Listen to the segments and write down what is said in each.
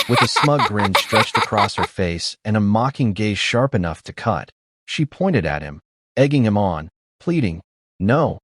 With a smug grin stretched across her face and a mocking gaze sharp enough to cut, she pointed at him, egging him on, pleading, no,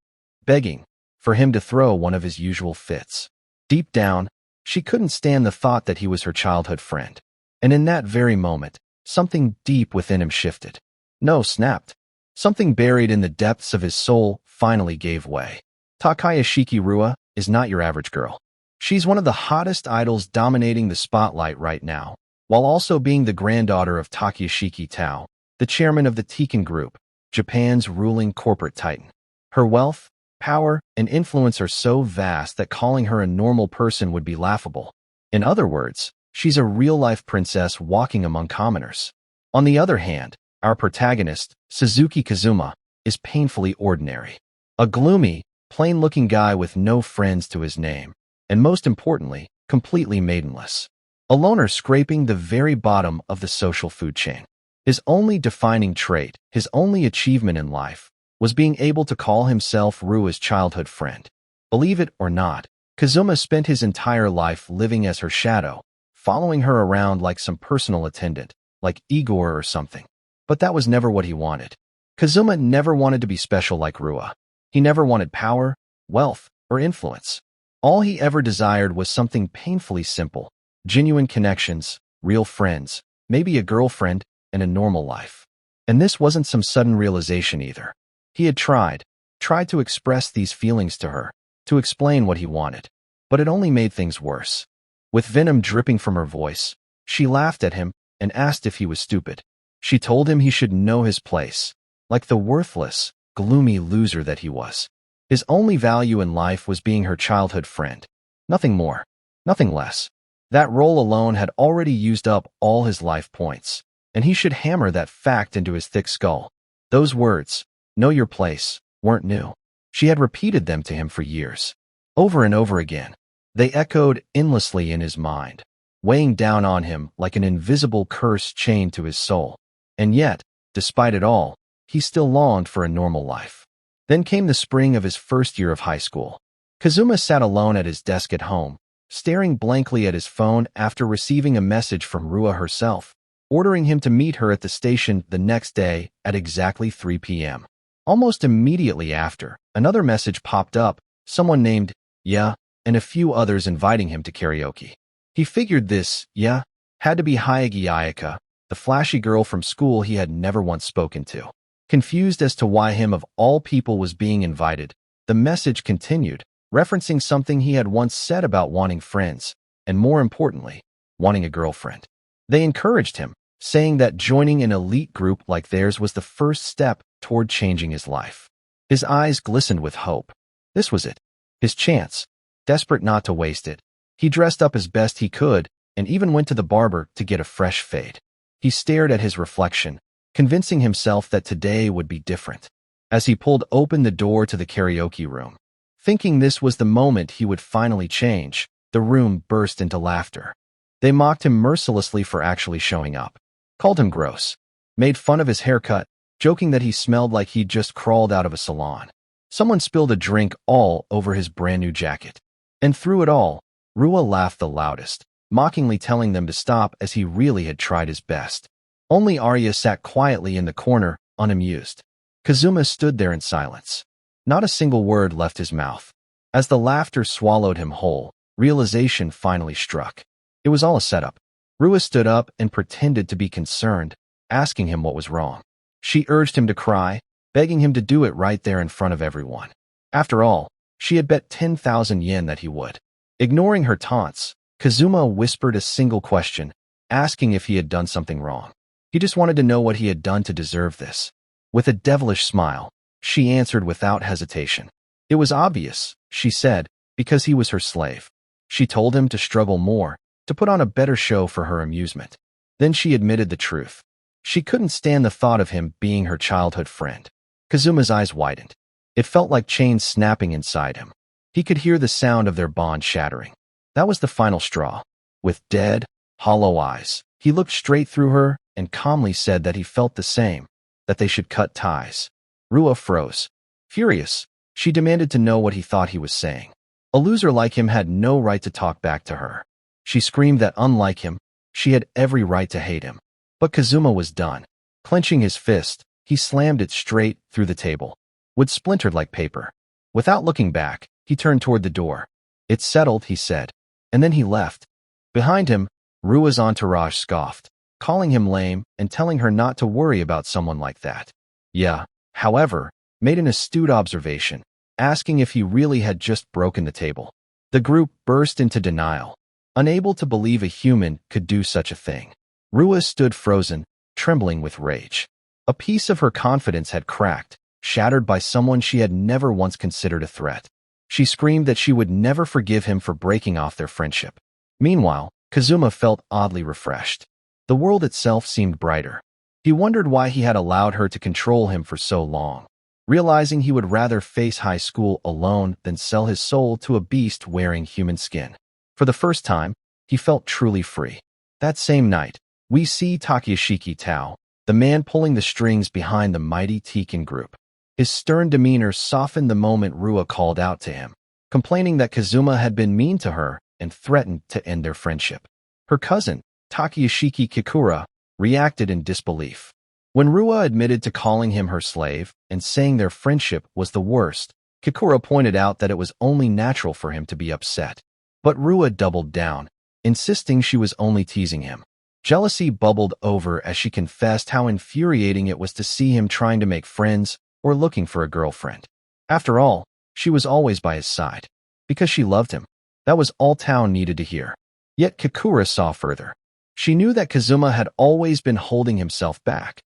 begging, for him to throw one of his usual fits. Deep down, she couldn't stand the thought that he was her childhood friend. And in that very moment, something deep within him shifted. No, snapped. Something buried in the depths of his soul finally gave way. Takayashiki Rua is not your average girl. She's one of the hottest idols dominating the spotlight right now, while also being the granddaughter of Takayashiki Tao, the chairman of the Tekken Group, Japan's ruling corporate titan. Her wealth, power, and influence are so vast that calling her a normal person would be laughable. In other words, she's a real-life princess walking among commoners. On the other hand, our protagonist, Suzuki Kazuma, is painfully ordinary. A gloomy, plain-looking guy with no friends to his name, and most importantly, completely maidenless. A loner scraping the very bottom of the social food chain. His only defining trait, his only achievement in life, was being able to call himself Rua's childhood friend. Believe it or not, Kazuma spent his entire life living as her shadow, following her around like some personal attendant, like Igor or something. But that was never what he wanted. Kazuma never wanted to be special like Rua. He never wanted power, wealth, or influence. All he ever desired was something painfully simple, genuine connections, real friends, maybe a girlfriend, and a normal life. And this wasn't some sudden realization either. He had tried to express these feelings to her, to explain what he wanted, but it only made things worse. With venom dripping from her voice, she laughed at him and asked if he was stupid. She told him he should know his place, like the worthless, gloomy loser that he was. His only value in life was being her childhood friend. Nothing more, nothing less. That role alone had already used up all his life points, and he should hammer that fact into his thick skull. Those words, know your place, weren't new. She had repeated them to him for years, over and over again. They echoed endlessly in his mind, weighing down on him like an invisible curse chained to his soul. And yet, despite it all, he still longed for a normal life. Then came the spring of his first year of high school. Kazuma sat alone at his desk at home, staring blankly at his phone after receiving a message from Rua herself, ordering him to meet her at the station the next day at exactly 3 p.m. Almost immediately after, another message popped up, someone named Ya, and a few others inviting him to karaoke. He figured this Ya had to be Hayagi Ayaka, the flashy girl from school he had never once spoken to. Confused as to why him of all people was being invited, the message continued, referencing something he had once said about wanting friends, and more importantly, wanting a girlfriend. They encouraged him, saying that joining an elite group like theirs was the first step toward changing his life. His eyes glistened with hope. This was it. His chance. Desperate not to waste it, he dressed up as best he could and even went to the barber to get a fresh fade. He stared at his reflection, convincing himself that today would be different. As he pulled open the door to the karaoke room, thinking this was the moment he would finally change, the room burst into laughter. They mocked him mercilessly for actually showing up, called him gross, made fun of his haircut, joking that he smelled like he'd just crawled out of a salon. Someone spilled a drink all over his brand new jacket. And through it all, Rua laughed the loudest, mockingly telling them to stop as he really had tried his best. Only Arya sat quietly in the corner, unamused. Kazuma stood there in silence. Not a single word left his mouth. As the laughter swallowed him whole, realization finally struck. It was all a setup. Rua stood up and pretended to be concerned, asking him what was wrong. She urged him to cry, begging him to do it right there in front of everyone. After all, she had bet 10,000 yen that he would. Ignoring her taunts, Kazuma whispered a single question, asking if he had done something wrong. He just wanted to know what he had done to deserve this. With a devilish smile, she answered without hesitation. It was obvious, she said, because he was her slave. She told him to struggle more, to put on a better show for her amusement. Then she admitted the truth. She couldn't stand the thought of him being her childhood friend. Kazuma's eyes widened. It felt like chains snapping inside him. He could hear the sound of their bond shattering. That was the final straw. With dead, hollow eyes, he looked straight through her and calmly said that he felt the same, that they should cut ties. Rua froze. Furious, she demanded to know what he thought he was saying. A loser like him had no right to talk back to her. She screamed that unlike him, She had every right to hate him. But Kazuma was done. Clenching his fist, he slammed it straight through the table. Wood splintered like paper. Without looking back, he turned toward the door. "It's settled," he said. And then he left. Behind him, Rua's entourage scoffed, calling him lame and telling her not to worry about someone like that. Yeah, however, made an astute observation, asking if he really had just broken the table. The group burst into denial, unable to believe a human could do such a thing. Rua stood frozen, trembling with rage. A piece of her confidence had cracked, shattered by someone she had never once considered a threat. She screamed that she would never forgive him for breaking off their friendship. Meanwhile, Kazuma felt oddly refreshed. The world itself seemed brighter. He wondered why he had allowed her to control him for so long, realizing he would rather face high school alone than sell his soul to a beast wearing human skin. For the first time, he felt truly free. That same night, we see Takayashiki Tao, the man pulling the strings behind the mighty Tekken group. His stern demeanor softened the moment Rua called out to him, complaining that Kazuma had been mean to her and threatened to end their friendship. Her cousin, Takayashiki Kikura, reacted in disbelief. When Rua admitted to calling him her slave and saying their friendship was the worst, Kikura pointed out that it was only natural for him to be upset. But Rua doubled down, insisting she was only teasing him. Jealousy bubbled over as she confessed how infuriating it was to see him trying to make friends or looking for a girlfriend. After all, she was always by his side. Because she loved him. That was all town needed to hear. Yet Kikura saw further. She knew that Kazuma had always been holding himself back,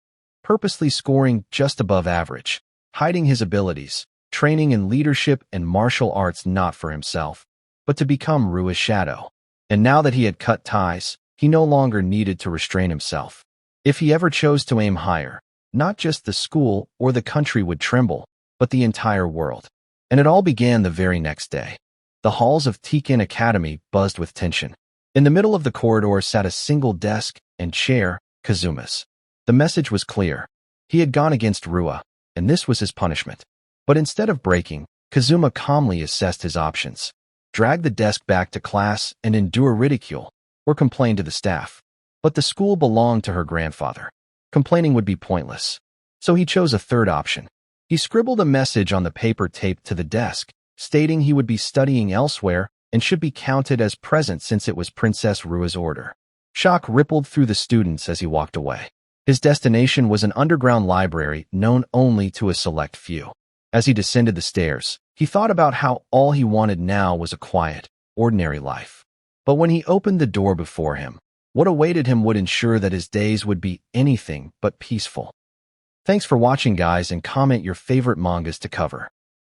purposely scoring just above average, hiding his abilities, training in leadership and martial arts not for himself, but to become Rua's shadow. And now that he had cut ties, he no longer needed to restrain himself. If he ever chose to aim higher, not just the school or the country would tremble, but the entire world. And it all began the very next day. The halls of Tekken Academy buzzed with tension. In the middle of the corridor sat a single desk and chair, Kazuma's. The message was clear. He had gone against Rua, and this was his punishment. But instead of breaking, Kazuma calmly assessed his options. Drag the desk back to class and endure ridicule, or complain to the staff. But the school belonged to her grandfather. Complaining would be pointless. So he chose a third option. He scribbled a message on the paper taped to the desk, stating he would be studying elsewhere and should be counted as present since it was Princess Rua's order. Shock rippled through the students as he walked away. His destination was an underground library known only to a select few. As he descended the stairs, he thought about how all he wanted now was a quiet, ordinary life. But when he opened the door before him, what awaited him would ensure that his days would be anything but peaceful. Thanks for watching, guys, and comment your favorite mangas to cover.